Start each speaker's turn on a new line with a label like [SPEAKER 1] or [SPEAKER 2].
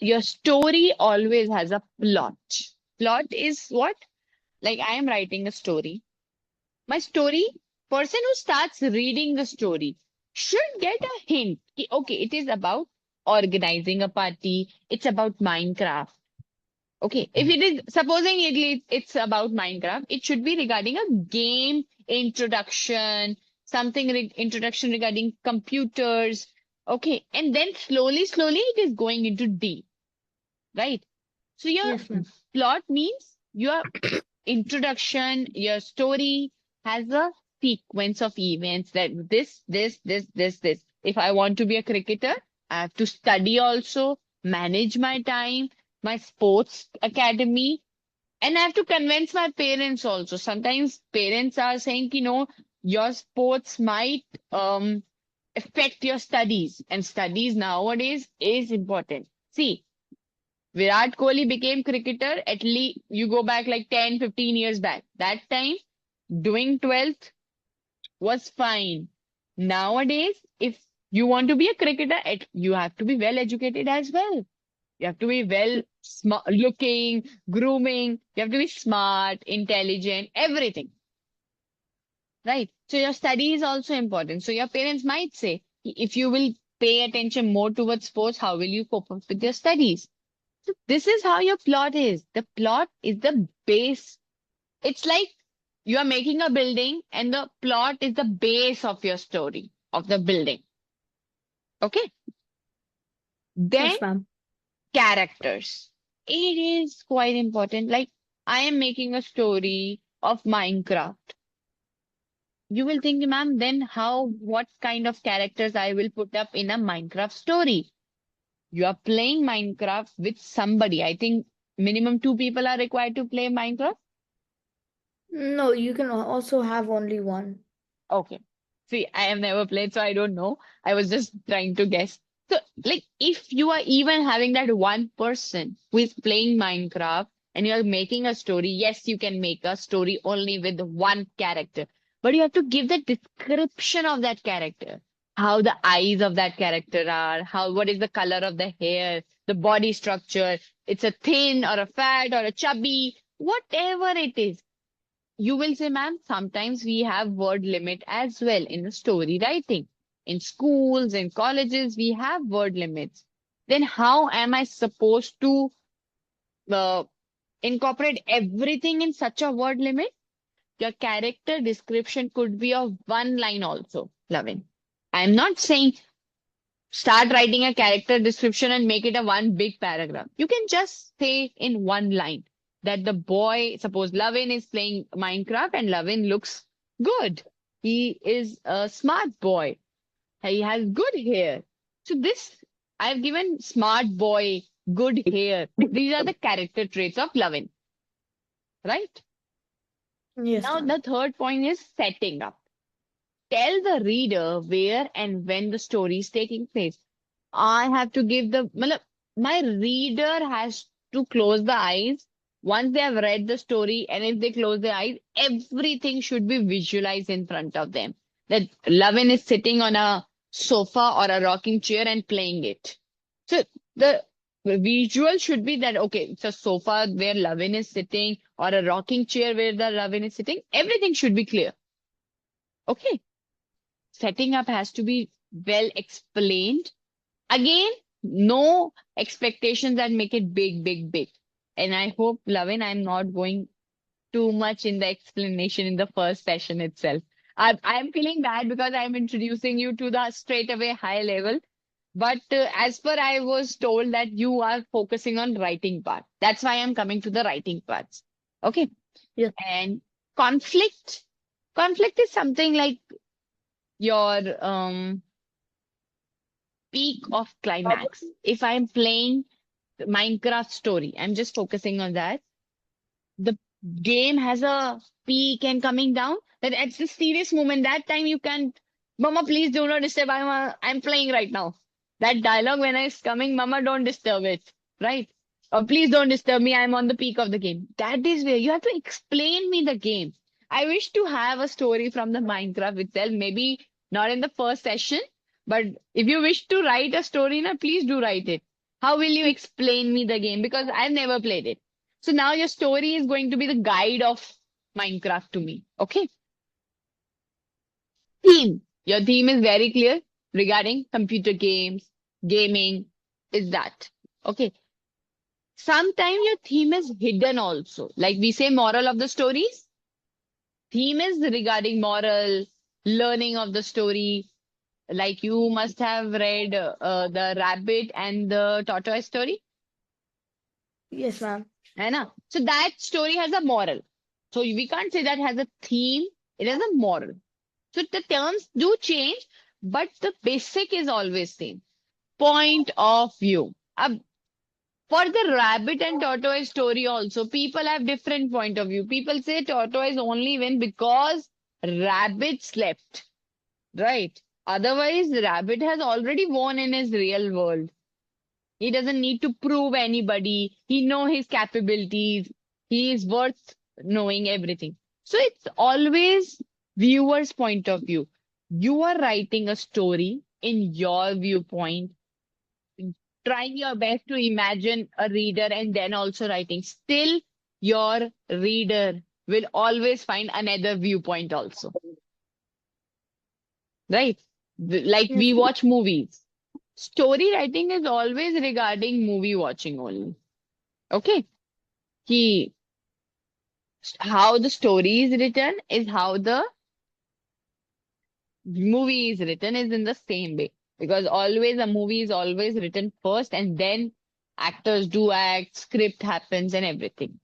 [SPEAKER 1] your story always has a plot. Plot is what? Like I am writing a story. My story, person who starts reading the story should get a hint. Okay, it is about organizing a party. It's about Minecraft. Okay, if it is supposing it's about Minecraft, it should be regarding a game introduction, something introduction regarding computers. Okay, and then slowly it is going into deep, right? So your
[SPEAKER 2] Yes, ma'am.
[SPEAKER 1] plot means your introduction, your story has a sequence of events that this. If I want to be a cricketer, I have to study also, manage my time, my sports academy, and I have to convince my parents also. Sometimes parents are saying, your sports might affect your studies, and studies nowadays is important. See, Virat Kohli became cricketer, at least you go back like 10, 15 years back. That time, doing 12th was fine. Nowadays, if you want to be a cricketer, you have to be well educated as well. You have to be well smart looking, grooming. You have to be smart, intelligent, everything. Right? So your study is also important. So your parents might say, if you will pay attention more towards sports, how will you cope up with your studies? So this is how your plot is. The plot is the base. It's like you are making a building and the plot is the base of your story, of the building. Okay. Then
[SPEAKER 2] Yes, ma'am.
[SPEAKER 1] characters. It is quite important. Like I am making a story of Minecraft. You will think, ma'am, then what kind of characters I will put up in a Minecraft story? You are playing Minecraft with somebody. I think minimum two people are required to play Minecraft.
[SPEAKER 2] No, you can also have only one.
[SPEAKER 1] Okay. See, I have never played, so I don't know. I was just trying to guess. So, like, if you are even having that one person who is playing Minecraft and you are making a story, yes, you can make a story only with one character, but you have to give the description of that character, how the eyes of that character are, what is the color of the hair, the body structure, it's a thin or a fat or a chubby, whatever it is. You will say, ma'am, sometimes we have word limit as well in the story writing. In schools, in colleges, we have word limits. Then how am I supposed to uh, incorporate everything in such a word limit? Your character description could be of one line also, Lavin. I'm not saying start writing a character description and make it a one big paragraph. You can just say in one line that the boy, suppose Lavin is playing Minecraft and Lavin looks good. He is a smart boy. He has good hair. So this, I've given smart boy, good hair. These are the character traits of Lavin, right?
[SPEAKER 2] Yes,
[SPEAKER 1] Now
[SPEAKER 2] ma'am.
[SPEAKER 1] the third point is setting up. Tell the reader where and when the story is taking place. I have to give my reader has to close the eyes once they have read the story, and if they close their eyes, everything should be visualized in front of them. That Lavin is sitting on a sofa or a rocking chair and playing it. So the visual should be that okay, it's a sofa where Lavin is sitting or a rocking chair where the Lavin is sitting. Everything should be clear. Okay, setting up has to be well explained. Again, no expectations that make it big, big, big. And I hope, Lavin, I'm not going too much in the explanation in the first session itself. I'm feeling bad because I'm introducing you to the straight away high level. But as per I was told that you are focusing on writing part. That's why I'm coming to the writing parts. Okay.
[SPEAKER 2] Yes.
[SPEAKER 1] And conflict. Conflict is something like your peak of climax. If I'm playing Minecraft story, I'm just focusing on that. The game has a peak and coming down. Then at the serious moment, that time you can, Mama, please do not disturb. I'm playing right now. That dialogue when it's coming, Mama, don't disturb it, right? Or please don't disturb me. I'm on the peak of the game. That is where you have to explain me the game. I wish to have a story from the Minecraft itself. Maybe not in the first session, but if you wish to write a story, now please do write it. How will you explain me the game? Because I've never played it. So now your story is going to be the guide of Minecraft to me. Okay. Theme. Your theme is very clear regarding computer games, gaming, is that. Okay. Sometimes your theme is hidden also. Like we say, moral of the stories. Theme is regarding moral, learning of the story. Like you must have read the rabbit and the tortoise story.
[SPEAKER 2] Yes, ma'am.
[SPEAKER 1] है ना? So that story has a moral. So we can't say that has a theme. It has a moral. So the terms do change, but the basic is always same. Point of view. For the rabbit and tortoise story also, people have different point of view. People say tortoise only win because rabbit slept, right? Otherwise, rabbit has already won in his real world. He doesn't need to prove anybody. He know his capabilities. He is worth knowing everything. So it's always viewer's point of view. You are writing a story in your viewpoint, trying your best to imagine a reader and then also writing. Still, your reader will always find another viewpoint also, right? Like we
[SPEAKER 2] Yes.
[SPEAKER 1] watch movies. Story writing is always regarding movie watching only. Okay. He, how the story is written is how the movie is written is in the same way. Because always a movie is always written first and then actors do act, script happens and everything.